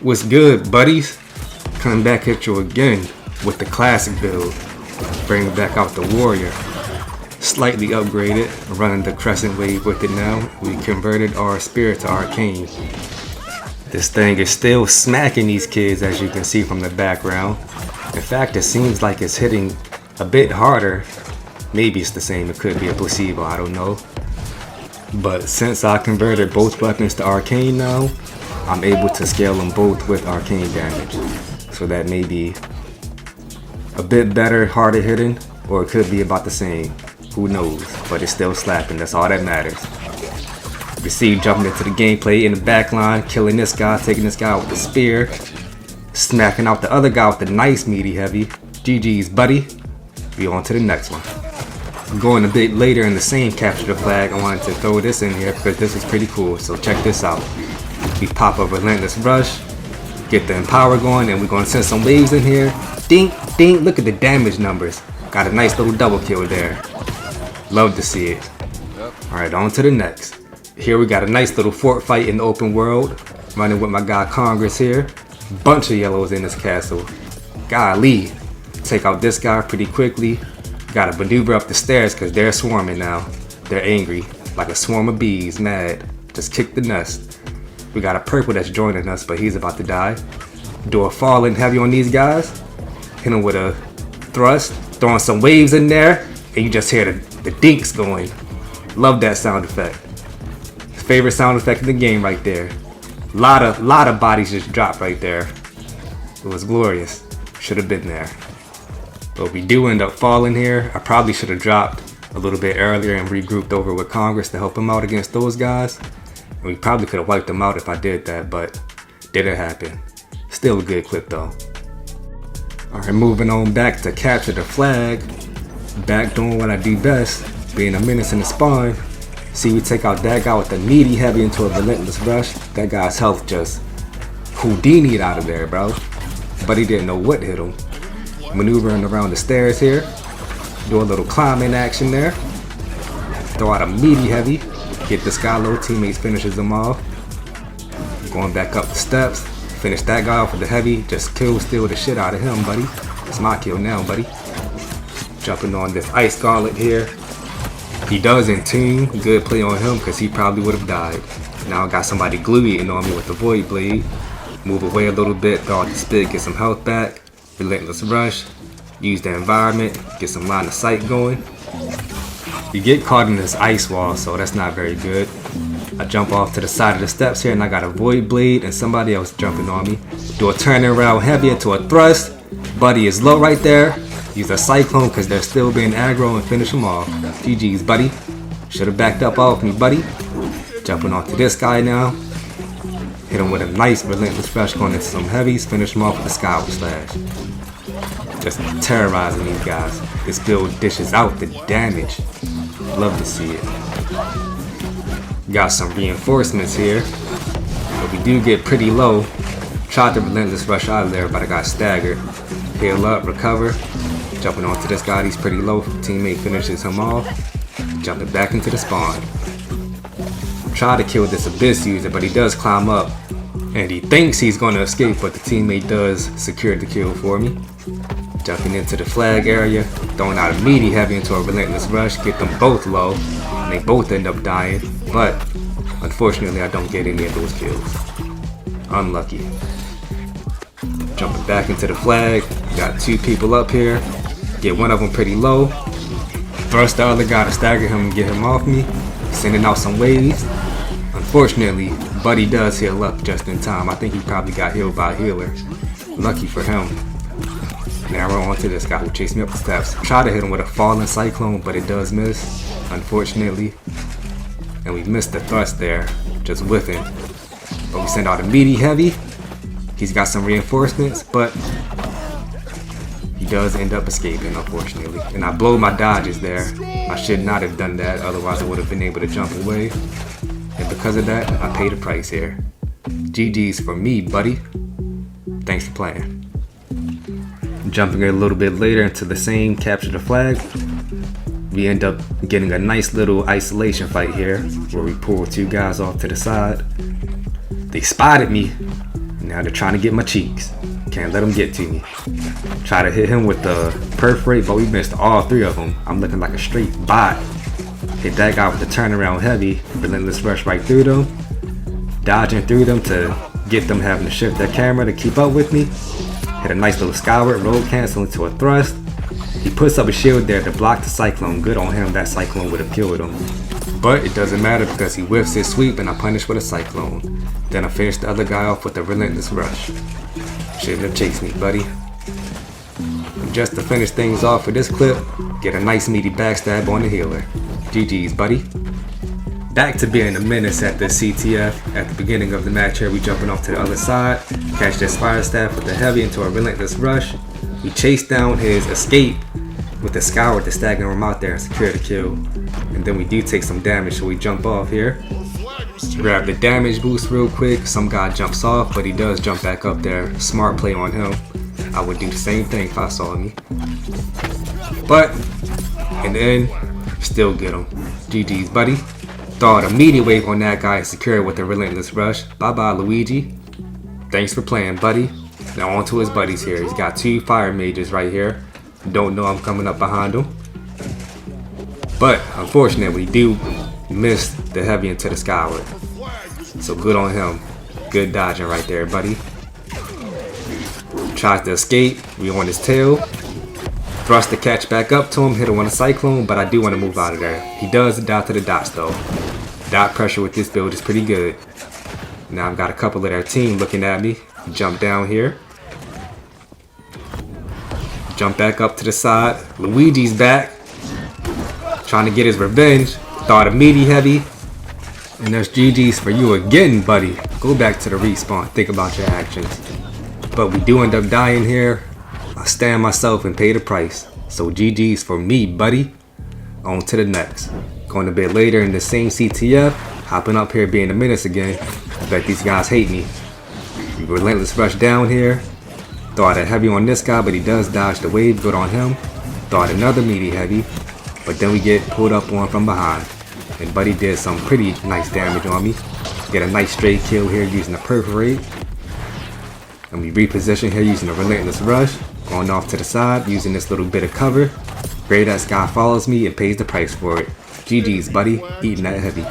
What's good, buddies? Coming back at you again with the classic build. Bringing back out the warrior. Slightly upgraded, running the crescent wave with it now. We converted our spirit to arcane. This thing is still smacking these kids, as you can see from the background. In fact, it seems like it's hitting a bit harder. Maybe it's the same, it could be a placebo, I don't know. But since I converted both weapons to arcane now, I'm able to scale them both with arcane damage. So that may be a bit better, harder hitting, or it could be about the same. Who knows? But it's still slapping, that's all that matters. You see jumping into the gameplay in the back line, killing this guy, taking this guy out with the spear, smacking out the other guy with the nice meaty heavy. GG's, buddy. We on to the next one. Going a bit later in the same capture the flag, I wanted to throw this in here because this is pretty cool, so check this out. We pop a relentless rush, get the empower going, and we're going to send some waves in here. Ding, ding, look at the damage numbers. Got a nice little double kill there. Love to see it. Alright, on to the next. Here we got a nice little fort fight in the open world. Running with my guy Congress here. Bunch of yellows in this castle. Golly. Take out this guy pretty quickly. Gotta maneuver up the stairs because they're swarming now. They're angry. Like a swarm of bees, mad. Just kick the nest. We got a purple that's joining us, but he's about to die. Do a falling heavy on these guys. Hit him with a thrust. Throwing some waves in there. And you just hear the dinks going. Love that sound effect. Favorite sound effect in the game right there. Lot of bodies just dropped right there. It was glorious. Should have been there. But we do end up falling here. I probably should have dropped a little bit earlier and regrouped over with Congress to help him out against those guys. And we probably could have wiped them out if I did that, but didn't happen. Still a good clip though. Alright, moving on back to capture the flag. Back doing what I do best, being a menace in the spawn. See, we take out that guy with the meaty heavy into a relentless rush. That guy's health just Houdini'd out of there, bro. But he didn't know what hit him. Maneuvering around the stairs here. Do a little climbing action there. Throw out a meaty heavy. Get this guy low, teammates finishes him off. Going back up the steps. Finish that guy off with the heavy. Just steal the shit out of him, buddy. It's my kill now, buddy. Jumping on this ice gauntlet here. He does Entomb. Good play on him because he probably would have died. Now I got somebody glue eating on me with the void blade. Move away a little bit, throw out the spit, get some health back. Relentless rush. Use the environment, get some line of sight going. You get caught in this ice wall, so that's not very good. I jump off to the side of the steps here and I got a void blade and somebody else jumping on me. Do a turning around heavy into a thrust. Buddy is low right there. Use a cyclone because they're still being aggro and finish them off. GG's, buddy. Should have backed up off me, buddy. Jumping onto this guy now. Hit him with a nice relentless rush going into some heavies. Finish him off with a skyward slash. Just terrorizing these guys. This build dishes out the damage. Love to see it. Got some reinforcements here. But we do get pretty low. Tried to relentless rush out of there, but I got staggered. Heal up, recover. Jumping onto this guy, he's pretty low. Teammate finishes him off. Jumping back into the spawn. Try to kill this abyss user, but he does climb up. And he thinks he's going to escape, but the teammate does secure the kill for me. Jumping into the flag area. Throwing out a meaty heavy into a relentless rush. Get them both low. And they both end up dying. But unfortunately, I don't get any of those kills. Unlucky. Jumping back into the flag. Got two people up here. Get one of them pretty low. Thrust the other guy to stagger him and get him off me. Sending out some waves. Unfortunately, Buddy does heal up just in time. I think he probably got healed by a healer. Lucky for him. Now we're on to this guy who chased me up the steps. Try to hit him with a falling cyclone, but it does miss, unfortunately. And we missed the thrust there, just whiffing. But we send out a meaty heavy. He's got some reinforcements, but he does end up escaping, unfortunately. And I blow my dodges there. I should not have done that, otherwise I would have been able to jump away. And because of that, I paid a price here. GG's for me, buddy. Thanks for playing. Jumping a little bit later into the same capture the flag, we end up getting a nice little isolation fight here, where we pull two guys off to the side. They spotted me. Now they're trying to get my cheeks. Can't let them get to me. Try to hit him with the perforate, but we missed all 3 of them. I'm looking like a straight bot. Hit that guy with the turnaround heavy. Relentless rush right through them. Dodging through them to get them having to shift their camera to keep up with me. Hit a nice little skyward roll cancel into a thrust. He puts up a shield there to block the cyclone. Good on him, that cyclone would have killed him. But it doesn't matter because he whiffs his sweep and I punish with a cyclone. Then I finish the other guy off with a relentless rush. Shouldn't have chased me, buddy. And just to finish things off with this clip, get a nice meaty backstab on the healer. GG's, buddy. Back to being a menace at the CTF. At the beginning of the match here, we jumping off to the other side. Catch this fire staff with the heavy into a relentless rush. We chase down his escape with the scour to stagger him out there and secure the kill. And then we do take some damage, so we jump off here. Grab the damage boost real quick. Some guy jumps off, but he does jump back up there. Smart play on him. I would do the same thing if I saw me. But in the end, still get him. GG's, buddy. Throw out a meteor wave on that guy and secure it with a relentless rush. Bye bye, Luigi. Thanks for playing, buddy. Now on to his buddies here. He's got 2 fire mages right here. Don't know I'm coming up behind him. But unfortunately, we do miss the heavy into the skyward. So good on him. Good dodging right there, buddy. Tries to escape. We on his tail. Thrust the catch back up to him. Hit him on a cyclone, but I do want to move out of there. He does dot to the dots though. Dot pressure with this build is pretty good. Now I've got a couple of their team looking at me. Jump down here. Jump back up to the side. Luigi's back. Trying to get his revenge. Thought a meaty heavy. And there's GG's for you again, buddy. Go back to the respawn. Think about your actions. But we do end up dying here. I stand myself and pay the price. So GG's for me, buddy. On to the next. Going a bit later in the same CTF. Hopping up here being a menace again. I bet these guys hate me. We relentless rush down here. Throw out a heavy on this guy, but he does dodge the wave. Good on him. Throw out another meaty heavy. But then we get pulled up on from behind. And buddy did some pretty nice damage on me. Get a nice straight kill here using the perforate. And we reposition here using a relentless rush. Going off to the side using this little bit of cover. Great ass guy follows me and pays the price for it. GG's, buddy. Eating that heavy.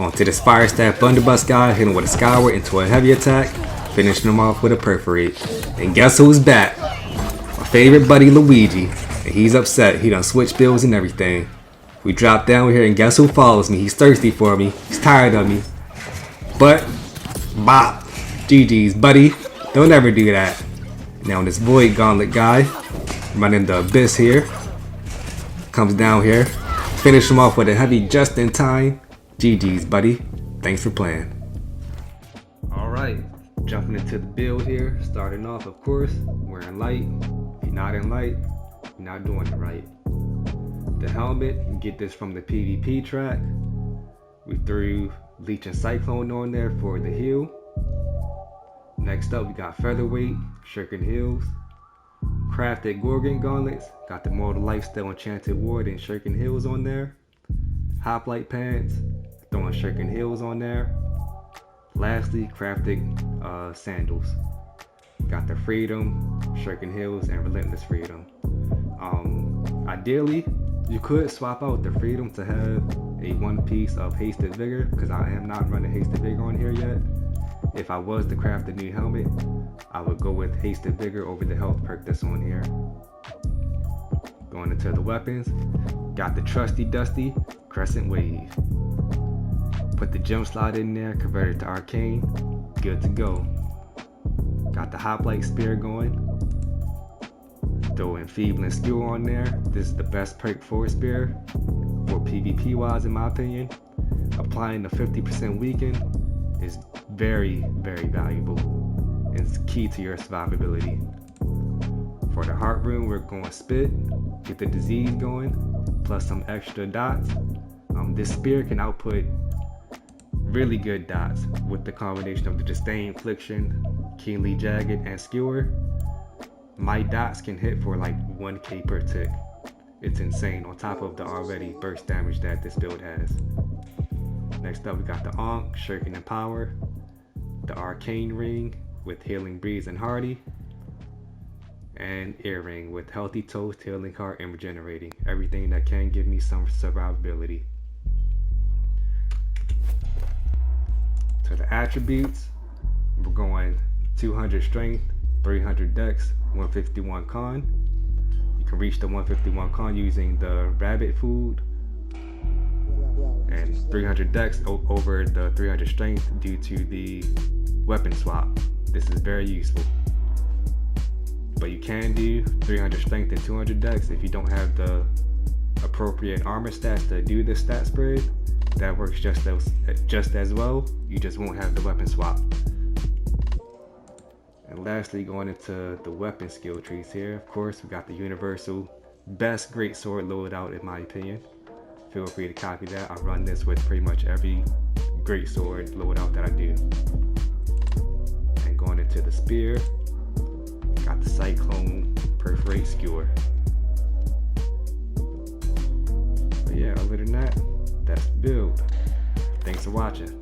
On to this fire staff blunderbuss guy. Hitting with a skyward into a heavy attack. Finishing him off with a perforate. And guess who's back? My favorite buddy Luigi. And he's upset. He done switched builds and everything. We drop down here and guess who follows me? He's thirsty for me. He's tired of me. But, bop. GG's, buddy. Don't ever do that. Now this Void Gauntlet guy, running the Abyss here, comes down here. Finish him off with a heavy just in time. GG's, buddy. Thanks for playing. Alright, jumping into the build here. Starting off, of course, wearing light. If you're not in light, you're not doing it right. The helmet, you get this from the PvP track. We threw Leech and Cyclone on there for the heal. Next up, we got Featherweight, Shuriken Heals. Crafted Gorgon Gauntlets, got the Mortal Lifesteal Enchanted Ward and Shuriken Heals on there. Hoplite Pants, throwing Shuriken Heals on there. Lastly, crafted sandals. Got the Freedom, Shuriken Heals, and Relentless Freedom. Ideally, you could swap out the Freedom to have a 1 piece of Hasted Vigor, because I am not running Hasted Vigor on here yet. If I was to craft a new helmet, I would go with Hasted Vigor over the health perk that's on here. Going into the weapons, got the trusty dusty Crescent Wave. Put the gem slot in there, converted to Arcane, good to go. Got the Hoplite Spear going. Throw Enfeebling Skewer on there. This is the best perk for a spear, for PvP wise in my opinion. Applying the 50% weaken is very, very valuable. It's key to your survivability. For the heart rune, we're going Spit, get the disease going, plus some extra dots. This spear can output really good dots with the combination of the Disdain, Affliction, Keenly Jagged, and Skewer. My dots can hit for like 1k per tick. It's insane on top of the already burst damage that this build has. Next up, we got the Ankh, Shuriken and Power. the arcane ring with healing breeze and hardy, and earring with healthy toast, healing heart, and regenerating. Everything that can give me some survivability. So the attributes, we're going 200 strength, 300 dex, 151 con. You can reach the 151 con using the rabbit food, and 300 dex over the 300 strength due to the weapon swap. This is very useful. But you can do 300 strength and 200 dex if you don't have the appropriate armor stats to do this stat spread. That works just as well. You just won't have the weapon swap. And lastly, going into the weapon skill trees here, of course, we got the universal best greatsword loadout in my opinion. Feel free to copy that. I run this with pretty much every greatsword loadout that I do. And going into the spear, got the cyclone perforate skewer. But yeah, other than that, that's the build. Thanks for watching.